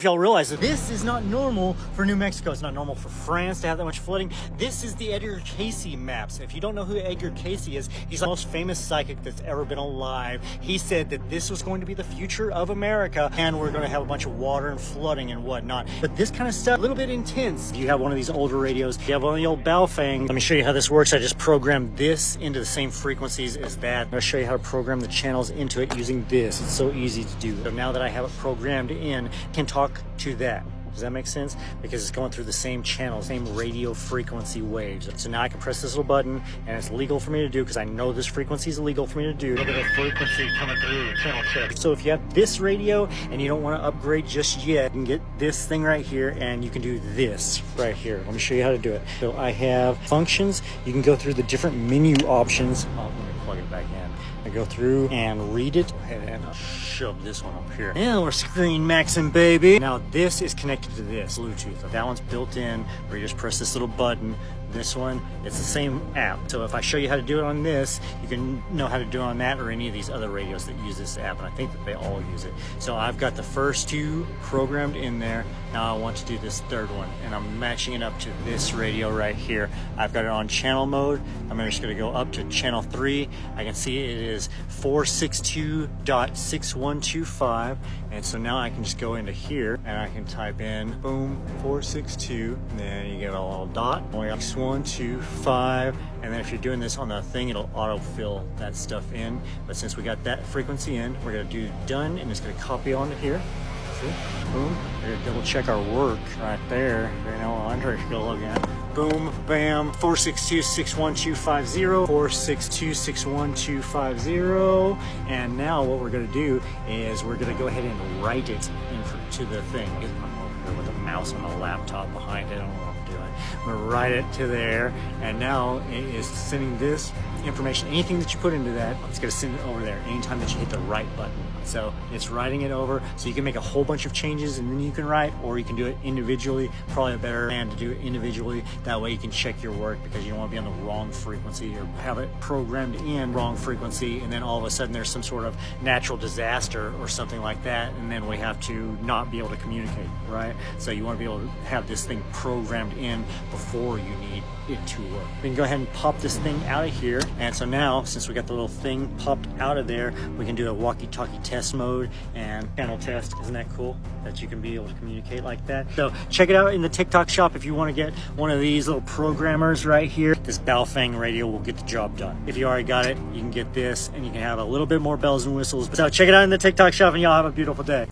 y'all realize that this is not normal for New Mexico. It's not normal for France to have that much flooding. This is the Edgar Cayce maps. If you don't know who Edgar Cayce is, he's the most famous psychic that's ever been alive. He said that this was going to be the future of America, and we're going to have a bunch of water and flooding and whatnot. But this kind of stuff, a little bit intense. You have one of these older radios, you have one of the old Baofeng. Let me show you how this works. I just programmed this into the same frequencies as that. I'm going to show you how to program the channels into it using this. It's so easy to do. So now that I have it programmed in, I can talk to that. Does that make sense? Because it's going through the same channel, same radio frequency waves. So now I can press this little button, and it's legal for me to do because I know this frequency is illegal for me to do. Look at the frequency coming through, channel check. So if you have this radio and you don't want to upgrade just yet, you can get this thing right here, and you can do this right here. Let me show you how to do it. So I have functions. You can go through the different menu options. Oh, let me plug it back in. I go through and read it. Go ahead and shove this one up here. Now we're screen maxing, baby. Now this is connected to this Bluetooth. That one's built in where you just press this little button. This one, it's the same app. So if I show you how to do it on this, you can know how to do it on that or any of these other radios that use this app, and I think that they all use it. So I've got the first two programmed in there. Now I want to do this third one, and I'm matching it up to this radio right here. I've got it on channel mode. I'm just gonna go up to channel 3. I can see it is 462.6125, and so now I can just go into here and I can type in boom 462, and then you get a little dot. 6125, and then if you're doing this on the thing, it'll autofill that stuff in. But since we got that frequency in, we're gonna do done, and it's gonna copy onto here. See? Boom. We're gonna double check our work right there. Right now, Andre should go look at. Boom, bam, 462-61250, 462-61250, and now what we're gonna do is we're gonna go ahead and write it into the thing. I'm over here with a mouse on a laptop behind it. I don't know what I'm doing. I'm gonna write it to there, and now it is sending this information. Anything that you put into that, it's gonna send it over there anytime that you hit the write button. So it's writing it over, so you can make a whole bunch of changes and then you can write, or you can do it individually. Probably a better plan to do it individually. That way you can check your work, because you don't want to be on the wrong frequency or have it programmed in wrong frequency, and then all of a sudden there's some sort of natural disaster or something like that, and then we have to not be able to communicate, right? So you want to be able to have this thing programmed in before you need it to work. We can go ahead and pop this thing out of here, and so now since we got the little thing popped out of there, we can do a walkie-talkie test mode and channel test. Isn't that cool that you can be able to communicate like that? So check it out in the TikTok shop if you want to get one of these little programmers right here. This Baofeng radio will get the job done. If you already got it, you can get this, and you can have a little bit more bells and whistles. So check it out in the TikTok shop, and y'all have a beautiful day.